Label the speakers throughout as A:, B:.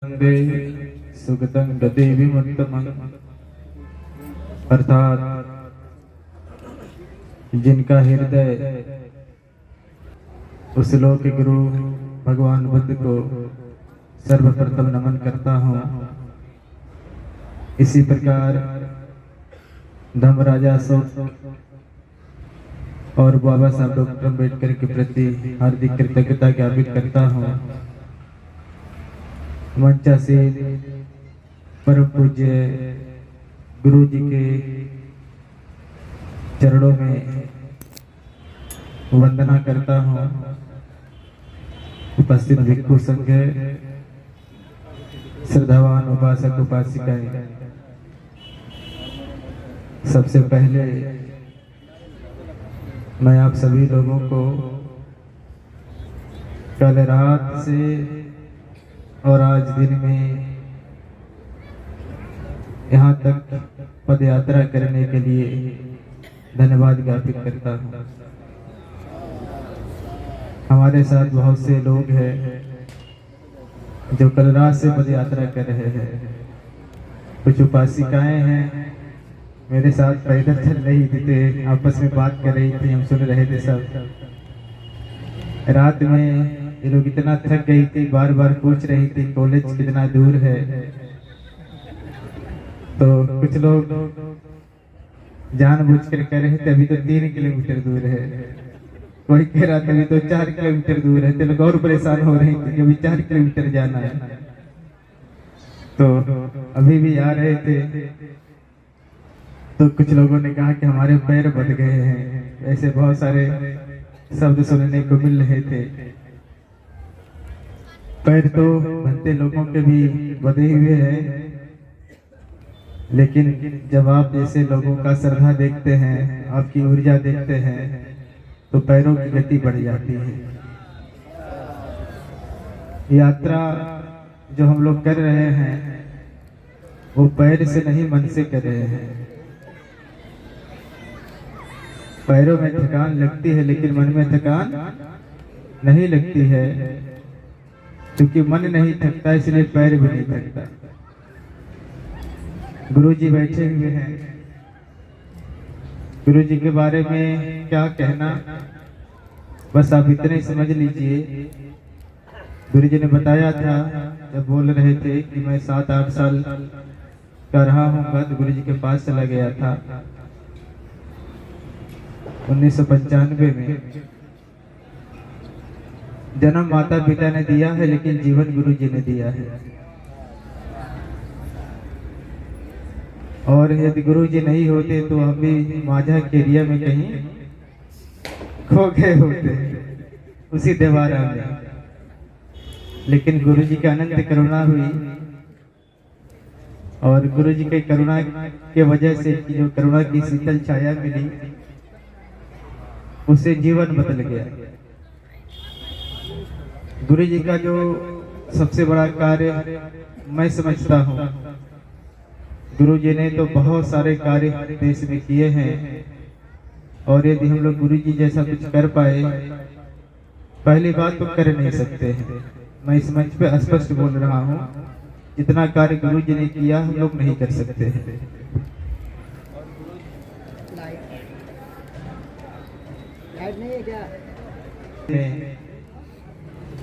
A: सुगतं गति विमुक्तमं अर्थात जिनका हृदय उस लोक गुरु भगवान बुद्ध को सर्वप्रथम नमन करता हूँ। इसी प्रकार धर्मराजा और बाबा साहब डॉक्टर अम्बेडकर के प्रति हार्दिक कृतज्ञता ज्ञापित करता हूँ। मंचासीन परम पूज्य गुरु जी के चरणों में वंदना करता हूँ। उपस्थित भिक्षु संघ, श्रद्धावान उपासक उपासिकाएं, सबसे पहले मैं आप सभी लोगों को कल रात से और आज दिन में यहाँ तक पद यात्रा करने के लिए धन्यवाद ज्ञापित करता हूँ। हमारे साथ बहुत से लोग हैं जो कल रात से पद यात्रा कर रहे हैं। कुछ उपासिकाएं हैं मेरे साथ पैदल चल रही थी, आपस में बात कर रही थी, हम सुन रहे थे सब। रात में ये लोग इतना थक गई थी, बार बार पूछ रही थी कॉलेज कितना दूर है। तो कुछ लोग जानबूझकर कह रहे थे अभी तो 3 किलोमीटर दूर है, कोई कह रहा था अभी तो 4 किलोमीटर दूर है। तो लोग और परेशान हो रहे थे कि अभी 4 किलोमीटर जाना है। तो अभी भी आ रहे थे तो कुछ लोगों ने कहा कि हमारे पैर बंध गए हैं। ऐसे बहुत सारे शब्द सुनने को मिल रहे थे। पैर तो बनते लोगों के भी बंधे हुए हैं, लेकिन जब आप जैसे लोगों का श्रद्धा देखते हैं, आपकी ऊर्जा देखते हैं, तो पैरों की गति बढ़ जाती है। यात्रा जो हम लोग कर रहे हैं वो पैर से नहीं मन से कर रहे हैं। पैरों में थकान लगती है लेकिन मन में थकान नहीं लगती है, क्योंकि मन नहीं थकता इसलिए पैर भी नहीं थकता। गुरु जी बैठे हुए हैं, गुरु जी के बारे में क्या कहना, बस आप इतने ही समझ लीजिए। गुरु जी ने बताया था जब बोल रहे थे कि मैं 7-8 साल का रहा हूँ, तो गुरु जी के पास चला गया था 1995 में। जन्म माता पिता ने दिया है लेकिन जीवन गुरु जी ने दिया है। और यदि गुरु जी नहीं होते तो हम भी माझा के एरिया में कहीं खो गए होते उसी देवारा में। लेकिन गुरु जी का अनंत करुणा हुई और गुरु जी के करुणा के वजह से जो करुणा की शीतल छाया मिली उससे जीवन बदल गया। गुरु जी का जो सबसे बड़ा कार्य मैं समझता हूँ, गुरु जी ने तो बहुत सारे कार्य देश में किए हैं, और यदि हम लोग गुरु जी जैसा कुछ कर पाए, पहली बात तो कर नहीं सकते हैं। मैं इस मंच पे स्पष्ट बोल रहा हूँ, जितना कार्य गुरु जी ने किया हम लोग नहीं कर सकते हैं।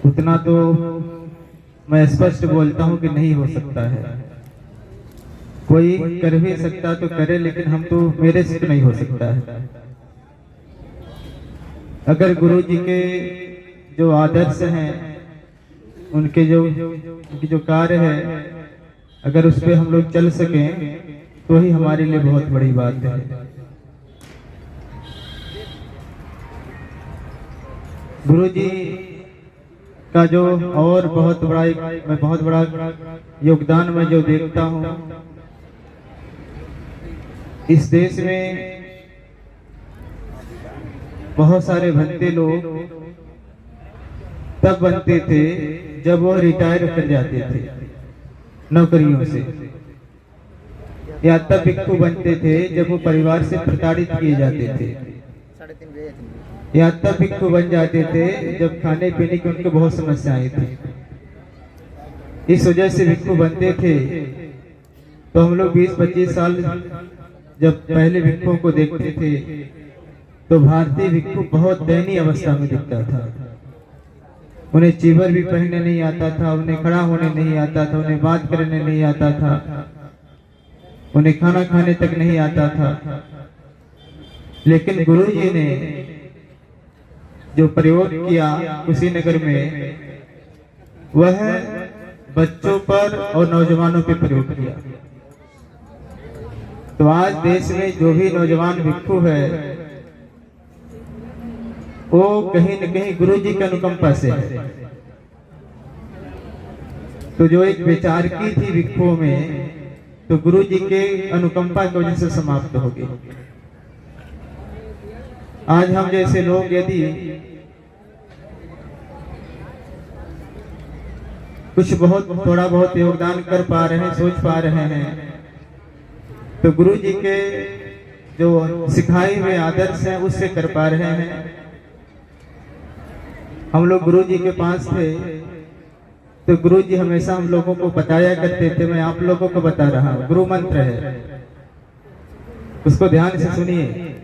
A: उतना तो मैं स्पष्ट बोलता हूँ कि नहीं हो सकता है। कोई कर भी सकता तो करे, लेकिन हम तो मेरे से तो नहीं हो सकता है। अगर गुरु जी के जो आदर्श हैं, उनके जो कार्य है, अगर उस पे हम लोग चल सकें तो ही हमारे लिए बहुत बड़ी बात है। गुरु जी का जो और बहुत बड़ा योगदान मैं जो देखता हूँ, इस देश में बहुत सारे भक्ति लोग तब बनते थे जब वो रिटायर कर जाते थे नौकरियों से, या तब भिक्षु बनते थे जब वो परिवार से प्रताड़ित किए जाते थे, या तब भिक्षु बन जाते थे जब खाने पीने की उनको बहुत समस्याएं थी। इस वजह से भिक्षु बनते थे। तो हम लोग 20-25 साल जब पहले भिक्षुओं को देखते थे तो भारतीय भिक्षु बहुत दयनीय अवस्था में दिखता था। उन्हें चीवर भी पहनने नहीं आता था, उन्हें खड़ा होने नहीं आता था, उन्हें बात करने नहीं आता था, उन्हें खाना खाने तक नहीं आता था। लेकिन गुरु जी ने जो प्रयोग किया कुशीनगर में, वह बच्चों पर और नौजवानों पर प्रयोग किया। तो आज देश में जो भी नौजवान भिक्षु है वो कहीं न कहीं गुरु जी की अनुकंपा से है। तो जो एक विचार की थी भिक्षुओं में, तो गुरु जी के अनुकंपा की वजह से समाप्त हो गई। आज हम जैसे लोग यदि कुछ थोड़ा बहुत योगदान कर पा रहे हैं, सोच पा रहे हैं, तो गुरु जी के जो सिखाए हुए आदर्श हैं उससे कर पा रहे हैं। हम लोग गुरु जी के पास थे तो गुरु जी हमेशा हम लोगों को बताया करते थे। मैं आप लोगों को बता रहा हूँ, गुरु मंत्र है, उसको ध्यान से सुनिए।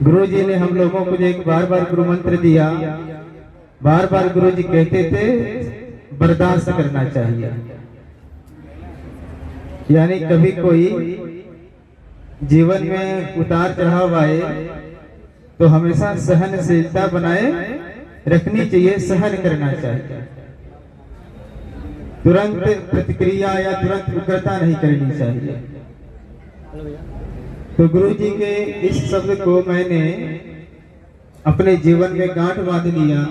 A: गुरु जी ने हम लोगों को एक बार बार गुरु मंत्र दिया, बार बार गुरु जी कहते थे बर्दाश्त करना चाहिए। यानी कभी कोई जीवन में उतार चढ़ाव आए तो हमेशा सहनशीलता बनाए रखनी चाहिए, सहन करना चाहिए। तुरंत प्रतिक्रिया या तुरंत उग्रता नहीं करनी चाहिए। तो गुरु जी के इस शब्द को मैंने अपने जीवन में गांठ बांध लिया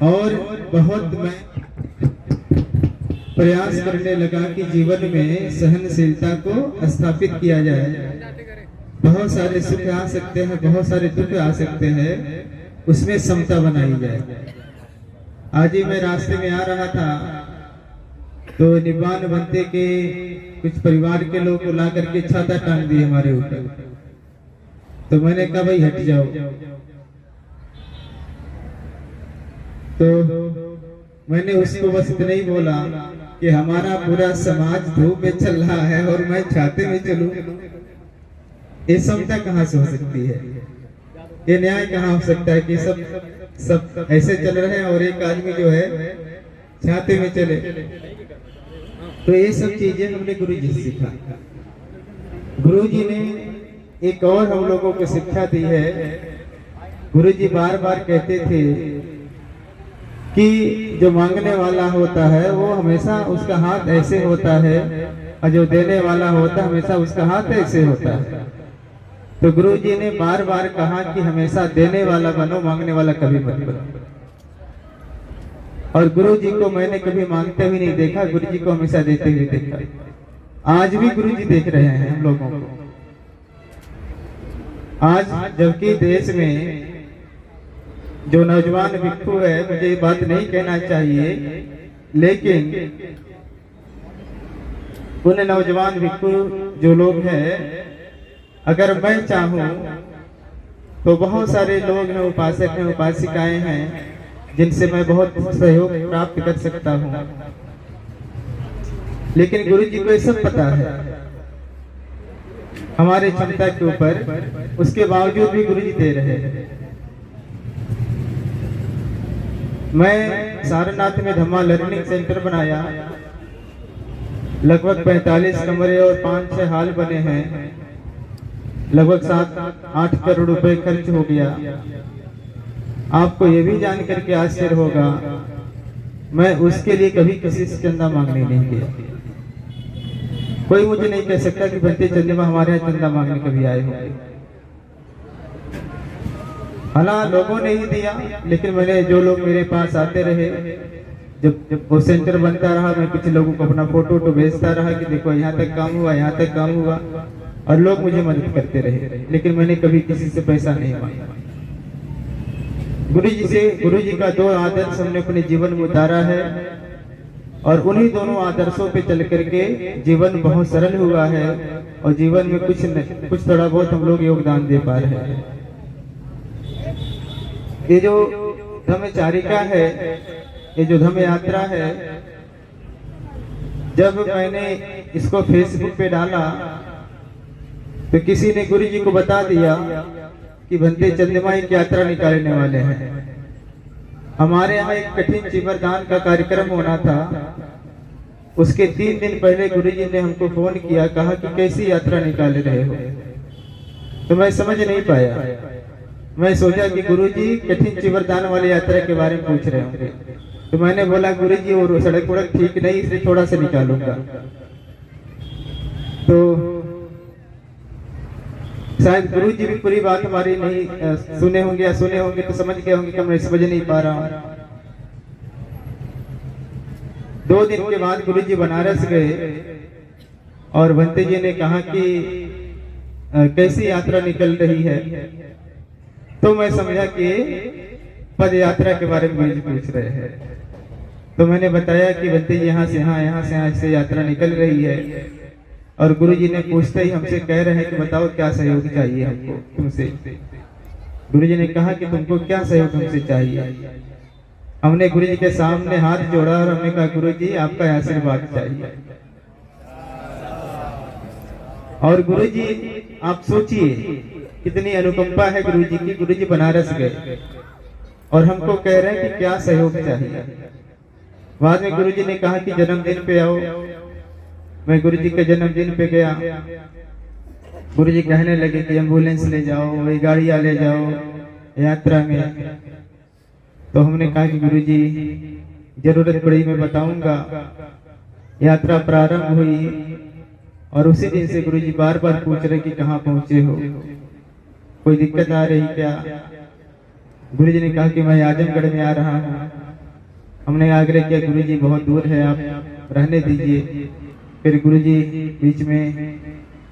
A: और बहुत मैं प्रयास करने लगा कि जीवन में सहनशीलता को स्थापित किया जाए। बहुत सारे सुख आ सकते हैं, बहुत सारे दुख आ सकते हैं, उसमें समता बनाई जाए। आज ही मैं रास्ते में आ रहा था तो निब्बान बनते के कुछ परिवार के लोग को ला करके छाता टांग दिए हमारे ऊपर। तो मैंने कहा भाई हट जाओ। तो मैंने उसको बस इतना ही बोला कि हमारा पूरा समाज धूप में चल रहा है और मैं छाते में चलूं, ये समता कहाँ से हो सकती है? ये न्याय कहाँ हो सकता है कि सब ऐसे चल रहे हैं और एक आदमी जो है छाते में चले? तो ये सब चीजें हमने गुरु जी से सीखा। गुरु जी ने एक और हम लोगों को शिक्षा दी है। गुरु जी बार बार कहते थे कि जो मांगने वाला होता है वो हमेशा उसका हाथ ऐसे होता है और जो देने वाला होता है हमेशा उसका हाथ ऐसे होता है। तो गुरु जी ने बार बार कहा कि हमेशा देने वाला बनो, मांगने वाला कभी मत बनो। और गुरु जी को मैंने कभी मांगते हुए नहीं देखा, गुरु जी को हमेशा देते हुए देखा। आज भी गुरु जी देख रहे हैं हम लोगों को। आज जबकि देश में जो नौजवान भिक्षु है, मुझे ये बात नहीं कहना चाहिए, लेकिन उन नौजवान भिक्षु जो लोग हैं, अगर मैं चाहूं तो बहुत सारे लोग हैं, उपासक हैं, उपासिकाएं हैं, जिनसे मैं बहुत सहयोग प्राप्त कर सकता हूं। लेकिन गुरु जी को ये सब पता है हमारे क्षमता के ऊपर, उसके बावजूद भी गुरु जी दे रहे हैं। मैं सारनाथ में धम्मा लर्निंग सेंटर बनाया, लगभग 45 कमरे और 5-6 हॉल बने हैं, लगभग 7-8 करोड़ रुपए खर्च हो गया। आपको ये भी जान करके आश्चर्य होगा, मैं उसके लिए कभी किसी से चंदा मांगने नहीं गया। कोई मुझे नहीं कह सकता कि बंते चंद्रमा हमारे यहाँ चंदा मांगने कभी आए होंगे। हालांकि लोगों ने ही दिया, लेकिन मैंने जो लोग मेरे पास आते रहे, जब वो सेंटर बनता रहा, मैं कुछ लोगों को अपना फोटो भेजता रहा कि देखो यहाँ तक काम हुआ, यहाँ तक काम हुआ, और लोग मुझे मदद करते रहे। लेकिन मैंने कभी किसी से पैसा नहीं मांगा। गुरु जी का 2 आदर्श हमने अपने जीवन में उतारा है और उन्हीं दोनों आदर्शों पे चल करके जीवन बहुत सरल हुआ है और जीवन में कुछ थोड़ा बहुत हम लोग योगदान दे पा रहे हैं। ये जो ब्रह्मचारिका है, ये जो धम्म यात्रा है, जब मैंने इसको फेसबुक पे डाला तो किसी ने गुरु जी को बता दिया कि भंते चंद्रमा एक यात्रा निकालने वाले हैं। हमारे यहाँ एक कठिन चिवरदान का कार्यक्रम होना था। उसके 3 दिन पहले गुरु जी ने हमको फोन किया, कहा कि कैसी यात्रा निकाल रहे हो। तो मैं समझ नहीं पाया। मैं सोचा कि गुरु जी कठिन चिवरदान वाली यात्रा के बारे में पूछ रहे होंगे। तो मैंने बोला गुरु जी और सड़क वड़क ठीक नहीं, इसलिए थोड़ा सा निकालूंगा। तो शायद गुरु जी भी पूरी बात हमारी नहीं सुने होंगे, या सुने होंगे तो समझ गए होंगे कि मैं समझ नहीं पा रहा हूँ। 2 दिन के बाद गुरु जी बनारस गए और भंते जी ने कहा कि कैसी यात्रा निकल रही है। तो मैं समझा कि पद यात्रा के बारे में गुरु जी पूछ रहे हैं। तो मैंने बताया कि भंते जी यहाँ से यहाँ से यात्रा निकल रही है। और गुरु जी ने पूछते ही हमसे कह रहे हैं कि बताओ क्या सहयोग चाहिए हमको तुमसे। गुरु जी ने कहा कि तुमको क्या सहयोग हमसे चाहिए। हमने गुरु जी के सामने हाथ जोड़ा और हमने कहा गुरु जी आपका आशीर्वाद चाहिए। और गुरु जी आप सोचिए कितनी अनुकंपा है गुरु जी की। गुरु जी बनारस गए और हमको कह रहे हैं कि क्या सहयोग चाहिए। बाद में गुरु जी ने कहा कि जन्मदिन पे आओ। मैं गुरु जी के जन्मदिन पे गया। गुरु जी कहने लगे कि एम्बुलेंस ले जाओ, वही गाड़ियां ले जाओ यात्रा में। तो हमने कहा कि गुरु जी जरूरत पड़ी मैं बताऊंगा। यात्रा प्रारंभ हुई और उसी दिन से गुरु जी बार बार पूछ रहे कि कहाँ पहुंचे हो, कोई दिक्कत आ रही क्या। गुरु जी ने कहा कि मैं आजमगढ़ में आ रहा हूँ। हमने आग्रह किया गुरु जी बहुत दूर है, आप रहने दीजिए। फिर गुरु जी बीच में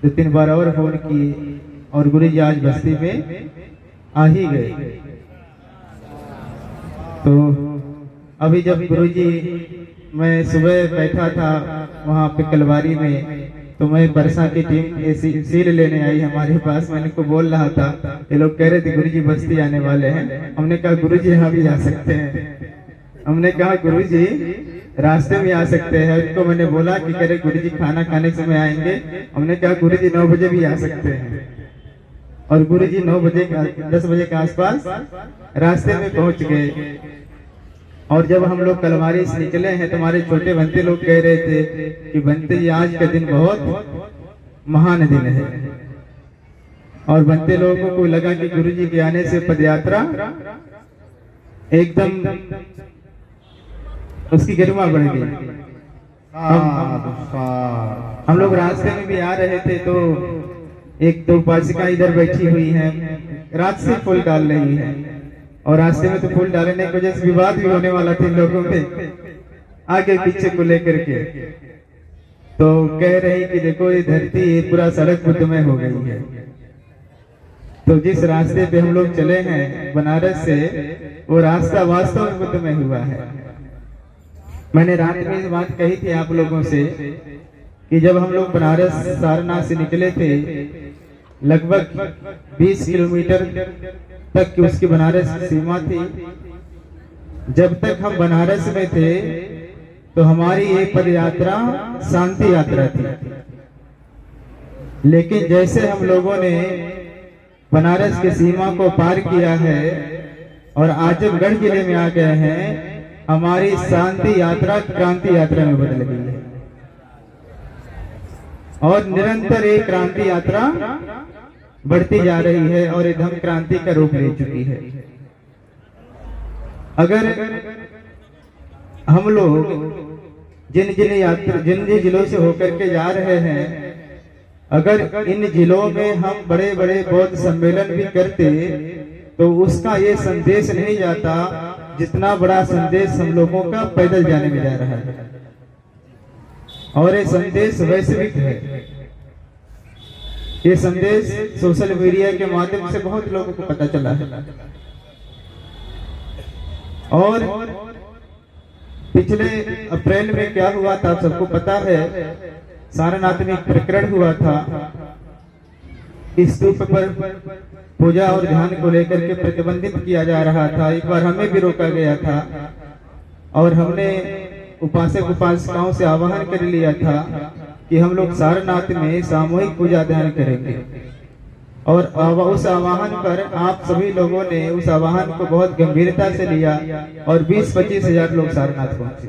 A: 2-3 बार और फोन किए और गुरु जी आज बस्ती में आ ही गए। तो अभी जब गुरु जी मैं सुबह बैठा था वहाँ पे कलवारी में, तो मैं बरसा की टीम सील लेने आई हमारे पास। मैंने को बोल रहा था, ये लोग कह रहे थे गुरु जी बस्ती आने वाले हैं। हमने कहा गुरु जी यहाँ भी आ सकते हैं। हमने कहा गुरु जी रास्ते में आ सकते हैं। उनको मैंने बोला कि कह रहे गुरु जी खाना खाने के समय आएंगे। हमने कहा गुरु जी 9 बजे भी आ सकते हैं। और गुरु जी 10 बजे के आसपास रास्ते में पहुंच गए। और जब हम लोग कलवारी से निकले हैं तो हमारे छोटे भंते लोग कह रहे थे कि भंते जी आज का दिन बहुत महान दिन है। और भंते लोगों को लगा कि गुरु जी के आने से पदयात्रा एकदम उसकी गरिमा बढ़ गई। हम लोग रास्ते में भी आ रहे थे तो एक 2 उपासिका इधर बैठी हुई हैं, रात से फूल डाल रही है। और रास्ते में तो फूल डालने की वजह से विवाद भी होने वाला था लोगों में आगे पीछे को लेकर के। तो कह रही कि देखो ये धरती पूरा सड़क बुद्धमय हो गई है। तो जिस रास्ते पे हम लोग चले हैं बनारस से, वो रास्ता वास्तव में बुद्धमय हुआ है। मैंने रात में इस बात कही थी आप लोगों से कि जब हम लोग बनारस सारनाथ से निकले थे, लगभग 20 किलोमीटर तक की उसकी बनारस की सीमा थी। जब तक हम बनारस में थे तो हमारी ये पद यात्रा शांति यात्रा थी। लेकिन जैसे हम लोगों ने बनारस की सीमा को पार किया है और आजमगढ़ जिले में आ गए हैं, हमारी शांति यात्रा क्रांति यात्रा में बदल गई है। और निरंतर एक क्रांति यात्रा बढ़ती जा रही है और एक धम्म क्रांति का रूप ले चुकी है। अगर हम लोग जिन जिलों से होकर के जा रहे हैं, अगर इन जिलों में हम बड़े बड़े बौद्ध सम्मेलन भी करते तो उसका ये संदेश नहीं जाता जितना बड़ा संदेश हम लोगों का पैदल जाने में जा रहा है। और ये संदेश वैश्विक है। ये संदेश सोशल मीडिया के माध्यम से बहुत लोगों को पता चला है। और पिछले अप्रैल में क्या हुआ था सबको पता है। सारनाथ में एक प्रकरण हुआ था। स्तूप पर पूजा और ध्यान को लेकर के प्रतिबंधित किया जा रहा था। एक बार हमें भी रोका गया था और हमने उपासक उपासिकाओं से आह्वान कर लिया था कि हम लोग सारनाथ में सामूहिक पूजा ध्यान करेंगे। और उस आह्वान पर आप सभी लोगों ने उस आह्वान को बहुत गंभीरता से लिया और 20-25 हजार लोग सारनाथ पहुंचे।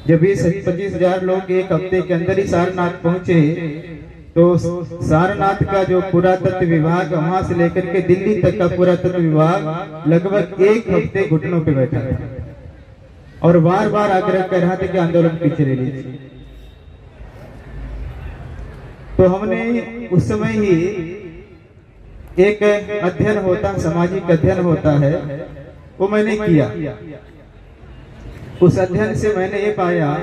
A: जब 20-25 हजार लोग एक हफ्ते के अंदर ही सारनाथ पहुंचे तो सारनाथ का जो पुरातत्व विभाग वहां से लेकर के दिल्ली तक का पुरातत्व विभाग लगभग एक हफ्ते घुटनों पे बैठा था और बार बार आग्रह कर रहा था कि आंदोलन पीछे ले लीजिए। तो हमने उस समय ही एक अध्ययन होता, सामाजिक अध्ययन होता है, वो मैंने किया। उस अध्ययन से मैंने ये पाया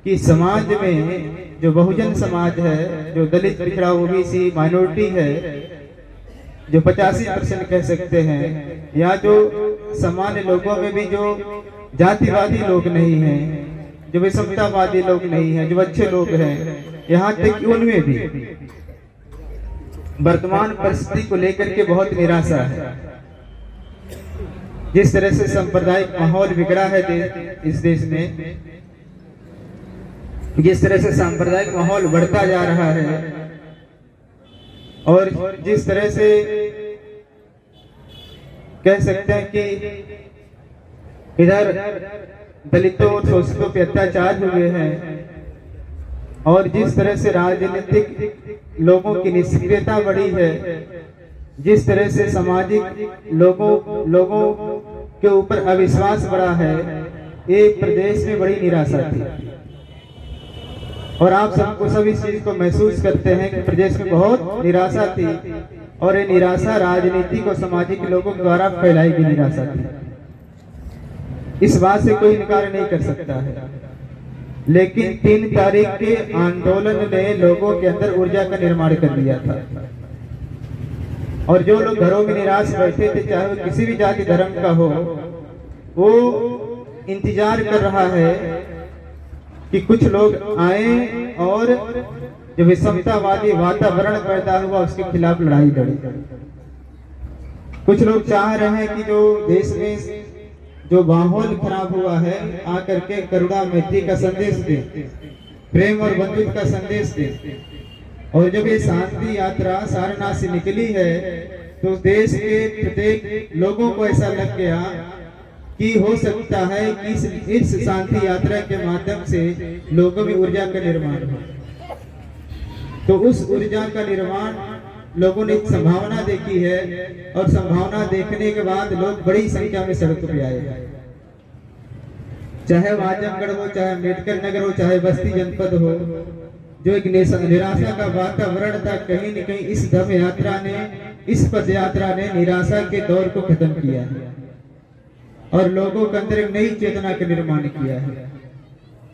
A: कि समाज में जो बहुजन समाज है, जो दलित, पिछड़ा, ओबीसी, माइनॉरिटी है, जो 85% कह सकते हैं, या जो सामान्य लोगों में भी जो जातिवादी लोग नहीं हैं, जो विषमतावादी लोग नहीं हैं, जो अच्छे लोग हैं, यहाँ तक कि उनमें भी वर्तमान परिस्थिति को लेकर के बहुत निराशा है। जिस तरह से सांप्रदायिक माहौल बिगड़ा है इस देश में, जिस तरह से सांप्रदायिक माहौल बढ़ता जा रहा है और जिस तरह से कह सकते हैं कि इधर दलितों और शोषितों पे अत्याचार हुए हैं और जिस तरह से राजनीतिक लोगों की निष्क्रियता बढ़ी है, जिस तरह से सामाजिक लोगों के ऊपर अविश्वास बढ़ा है, एक प्रदेश में बड़ी निराशा थी। और आप सबको सब इस चीज को महसूस करते हैं कि प्रदेश में बहुत निराशा थी और ये निराशा राजनीतिक और सामाजिक लोगों द्वारा फैलाई गई निराशा थी। इस बात से कोई इनकार नहीं कर सकता है। लेकिन 3 तारीख के आंदोलन ने लोगों के अंदर ऊर्जा का निर्माण कर दिया था और जो लोग घरों में निराश बैठे थे, चाहे वो किसी भी जाति धर्म का हो, वो इंतजार कर रहा है कि कुछ लोग आए और जो विषमतावादी वातावरण पैदा हुआ उसके खिलाफ लड़ाई लड़े। कुछ लोग चाह रहे हैं कि जो देश में जो माहौल खराब हुआ है, आकर के करुणा मैत्री का संदेश दे, प्रेम और बंधुत्व का संदेश दे। और जब ये शांति यात्रा सारनाथ से निकली है तो देश के प्रत्येक लोगों को ऐसा लग गया कि हो सकता है कि इस शांति यात्रा के माध्यम से लोगों में ऊर्जा का निर्माण हो। तो उस ऊर्जा का निर्माण लोगों ने एक संभावना देखी है और संभावना देखने के बाद लोग बड़ी संख्या में सड़कों पे आए। चाहे आजमगढ़ हो, चाहे अम्बेडकर नगर हो, चाहे बस्ती जनपद हो, जो एक निराशा का वातावरण था, कहीं न कहीं इस धम्म यात्रा ने, इस पद यात्रा ने निराशा के दौर को खत्म किया है और लोगों के अंदर एक नई चेतना का निर्माण किया है।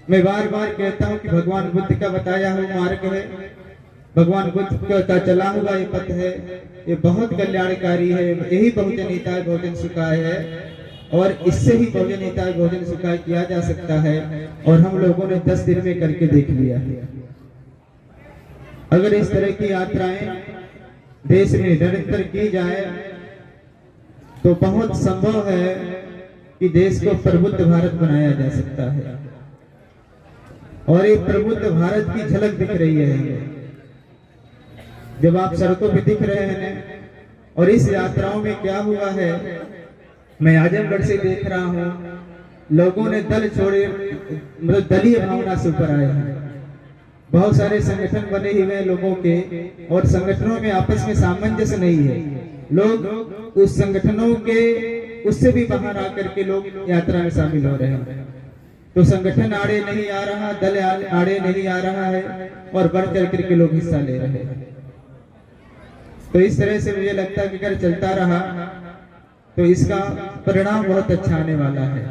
A: मैं बार बार कहता हूँ कि भगवान बुद्ध का बताया हुआ मार्ग है, भगवान बुद्ध का चला हुआ ये पथ है, ये बहुत कल्याणकारी है। यही बहुजन हिताय बहुजन सुखाय है और इससे ही बहुजन हिताय बहुजन सुखाय किया जा सकता है और हम लोगों ने 10 दिन में करके देख लिया है। अगर इस तरह की यात्राएं देश में निरंतर की जाए तो बहुत संभव है कि देश को प्रबुद्ध भारत बनाया जा सकता है। और ये प्रबुद्ध भारत की झलक दिख रही है जब आप सड़कों पे दिख रहे हैं। और इस यात्राओं में क्या हुआ है, मैं आजमगढ़ से देख रहा हूँ, लोगों ने दल छोड़े, मतलब दलीय भावना से ऊपर आए हैं। बहुत सारे संगठन बने हुए हैं लोगों के और संगठनों में आपस में सामंजस्य नहीं है। लोग उस संगठनों के उससे भी बाहर आकर के लोग यात्रा में शामिल हो रहे हैं। तो संगठन आड़े नहीं आ रहा, दल आड़े नहीं आ रहा है और बढ़ चढ़ करके लोग हिस्सा ले रहे हैं। तो इस तरह से मुझे लगता है कि अगर चलता रहा तो इसका परिणाम बहुत अच्छा आने वाला है।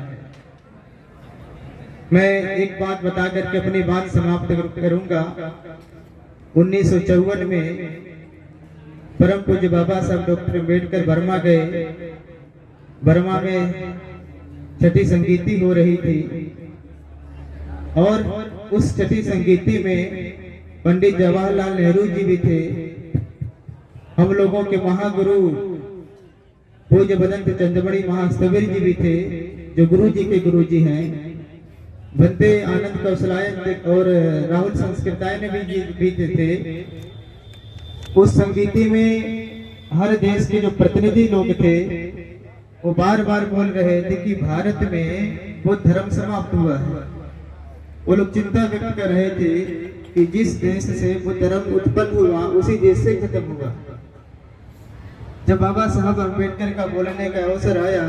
A: मैं एक बात बता करके अपनी बात समाप्त करूंगा। 1954 में परम पूज्य बाबा साहब डॉक्टर अम्बेडकर बर्मा गए। बर्मा में छठी संगीति हो रही थी और उस छठी संगीति में पंडित जवाहरलाल नेहरू जी भी थे। हम लोगों के महागुरु पूज्य बदंत चंद्रमणि महास्तवीर जी भी थे जो गुरु जी के गुरु जी हैं, बंदे आनंद कौशलाय और राहुल संस्कृताय ने भी बीते थे। उस संगीति में हर देश के जो प्रतिनिधि लोग थे वो बार बार बोल रहे थे कि भारत में बुद्ध धर्म समाप्त हुआ है। वो लोग चिंता व्यक्त कर रहे थे कि जिस देश से बुद्ध धर्म उत्पन्न हुआ उसी देश से खत्म हुआ। जब बाबा साहब अम्बेडकर का बोलने का अवसर आया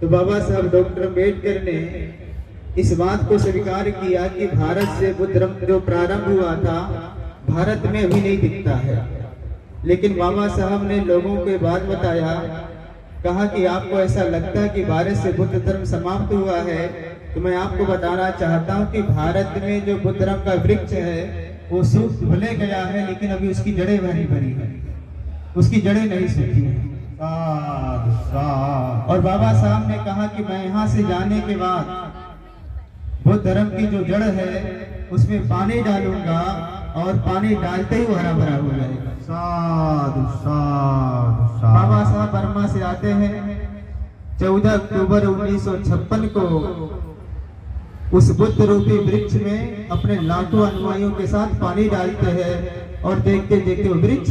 A: तो बाबा साहब डॉक्टर अम्बेडकर ने इस बात को स्वीकार किया कि भारत से बुद्ध धर्म जो प्रारंभ हुआ था भारत में अभी नहीं दिखता है। लेकिन बाबा साहब ने लोगों को बात बताया, कहा कि आपको ऐसा लगता है कि भारत से बुद्ध धर्म समाप्त हुआ है, तो मैं आपको बताना चाहता हूँ कि भारत में जो बुद्ध धर्म का वृक्ष है वो सूख भले गया है, लेकिन अभी उसकी जड़ें भरी भरी है, उसकी जड़ें नहीं सूखी है। और बाबा साहब ने कहा कि मैं यहाँ से जाने के बाद बुद्ध धर्म की जो जड़ है उसमें पानी डालूंगा और पानी डालते ही वो हरा भरा हो जाएगा।
B: साधु साधु साधु।
A: बाबा साहब बर्मा से आते हैं। 14 अक्टूबर 1956 को उस बुद्ध रूपी वृक्ष में अपने लाखों अनुयायियों के साथ पानी डालते हैं और देखते देखते वो वृक्ष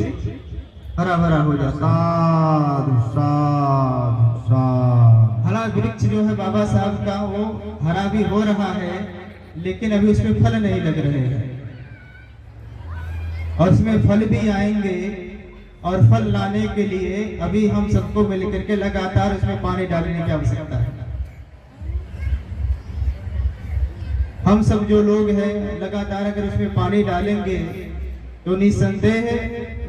A: हरा भरा हो जाता है।
B: साधु साधु साधु।
A: हरा वृक्ष जो है बाबा साहब का वो हरा भी हो रहा है, लेकिन अभी उसमें फल नहीं लग रहे हैं और उसमें फल भी आएंगे। और फल लाने के लिए अभी हम सबको मिलकर के लगातार उसमें पानी डालने की आवश्यकता है। हम सब जो लोग हैं लगातार अगर उसमें पानी डालेंगे तो निसंदेह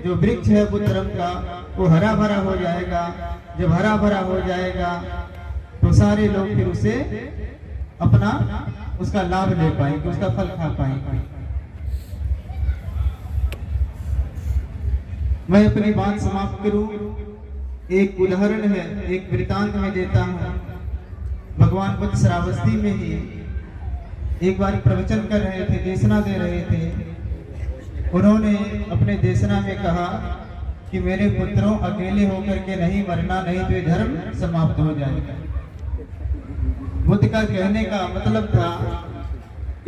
A: जो वृक्ष है बुद्ध धर्म का वो हरा भरा हो जाएगा। जब हरा भरा हो जाएगा तो सारे लोग फिर उसे अपना उसका लाभ ले पाएंगे, उसका फल खा पाएंगे। मैं अपनी बात समाप्त करूं, एक उदाहरण है, एक वृतांत में देता हूं। भगवान बुद्ध श्रावस्ती में ही एक बार प्रवचन कर रहे थे, देशना दे रहे थे। उन्होंने अपने देशना में कहा कि मेरे पुत्रों, अकेले होकर के नहीं मरना, नहीं तो ये धर्म समाप्त हो जाएगा। बुद्ध का कहने का मतलब था,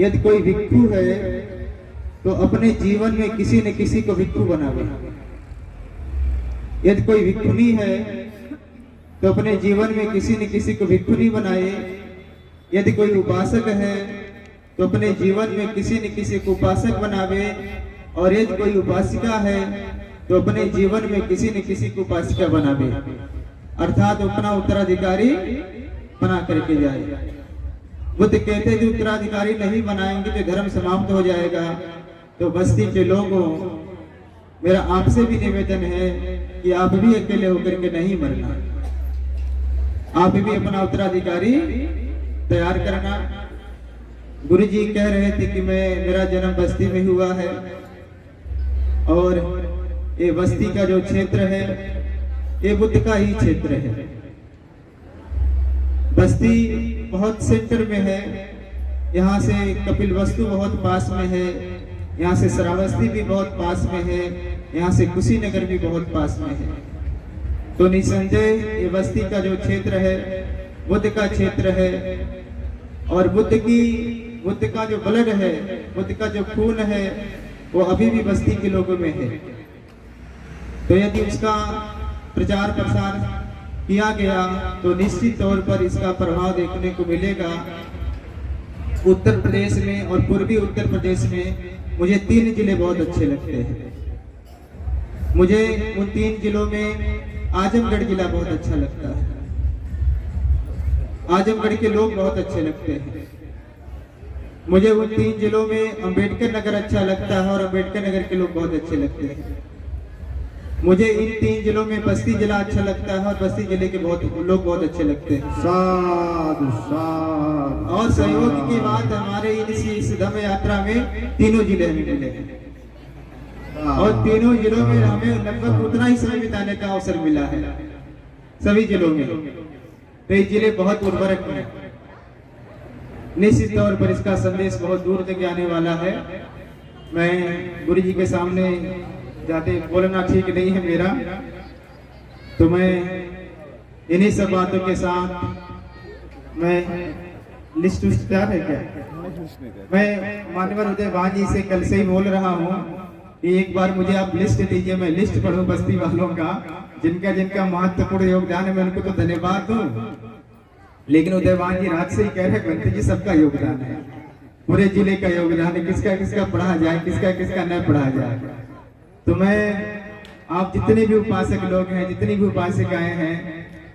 A: यदि कोई भिक्षु है तो अपने जीवन में किसी न किसी को भिक्षु बनावे। यदि कोई भिक्षुनी है तो अपने जीवन में किसी न किसी को भिक्षुनी बनाए। यदि कोई उपासक है तो अपने जीवन में किसी न किसी को उपासक बनावे। और यदि कोई उपासिका है तो अपने जीवन में किसी न किसी को उपासिका बनावे, अर्थात अपना उत्तराधिकारी बना करके जाए। बुद्ध कहते थे उत्तराधिकारी नहीं बनाएंगे तो धर्म समाप्त हो जाएगा। तो बस्ती के लोगों, मेरा आपसे भी निवेदन है कि आप भी अकेले होकर के नहीं मरना, आप भी अपना उत्तराधिकारी तैयार करना। गुरु जी कह रहे थे कि मेरा जन्म बस्ती में हुआ है और ये बस्ती का जो क्षेत्र है ये बुद्ध का ही क्षेत्र है। बस्ती बहुत सेंटर में है, यहाँ से कपिलवस्तु बहुत पास में है, यहाँ से श्रावस्ती भी बहुत पास में है, यहाँ से कुशीनगर भी बहुत पास में है। तो निसंदेह ये बस्ती का जो क्षेत्र है बुद्ध का क्षेत्र है। और बुद्ध का जो ब्लड है, बुद्ध का जो खून है वो अभी भी बस्ती के लोगों में है। तो यदि उसका प्रचार प्रसार किया गया तो निश्चित तौर पर इसका प्रभाव देखने को मिलेगा। उत्तर प्रदेश में और पूर्वी उत्तर प्रदेश में मुझे 3 जिले बहुत अच्छे लगते हैं। मुझे उन 3 जिलों में आजमगढ़ जिला बहुत अच्छा लगता है। आजमगढ़ के लोग बहुत अच्छे लगते हैं। मुझे उन 3 जिलों में अंबेडकर नगर अच्छा लगता है और अंबेडकर नगर के लोग बहुत अच्छे लगते हैं। मुझे इन 3 जिलों में बस्ती जिला अच्छा लगता है और बस्ती जिले के लोग बहुत अच्छे लगते हैं।
B: साधु साधु।
A: और सहयोग की बात, हमारे इस धम्म यात्रा में 3 जिले हमें मिले हैं और 3 जिलों में हमें लगभग उतना ही समय बिताने का अवसर मिला है सभी जिलों में। तो ये जिले बहुत उर्वरक हैं। निश्चित तौर पर इसका संदेश बहुत दूर तक जाने वाला है। मैं गुरु जी के सामने जाते बोलना ठीक नहीं है मेरा, तो मैं इन्हीं सब बातों के साथ मैं लिस्ट उस्ट तैयार है क्या? मैं मान्यवर उदय वान जी से कल से ही बोल रहा हूँ कि एक बार मुझे आप लिस्ट दीजिए, मैं लिस्ट पढ़ूं बस्ती वालों का, जिनका जिनका महत्वपूर्ण योगदान है, मैं उनको तो धन्यवाद दूं। लेकिन उदयवान जी रात से ही कह रहे ग्रंथ जी सबका योगदान है, पूरे जिले का योगदान है, किसका किसका पढ़ा जाए, किसका किसका न पढ़ा जाए। तो मैं आप जितने भी उपासक लोग हैं, जितनी भी उपासिकाएं हैं,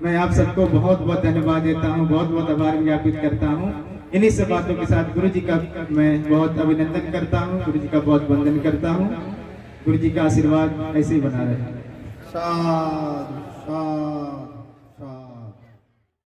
A: मैं आप सबको बहुत बहुत धन्यवाद देता हूँ, बहुत बहुत आभार ज्ञापित करता हूँ। इन्हीं सब बातों के साथ गुरु जी का मैं बहुत अभिनंदन करता हूँ, गुरु जी का बहुत वंदन करता हूँ। गुरु जी का आशीर्वाद ऐसे ही बना रहे।
B: साधु साधु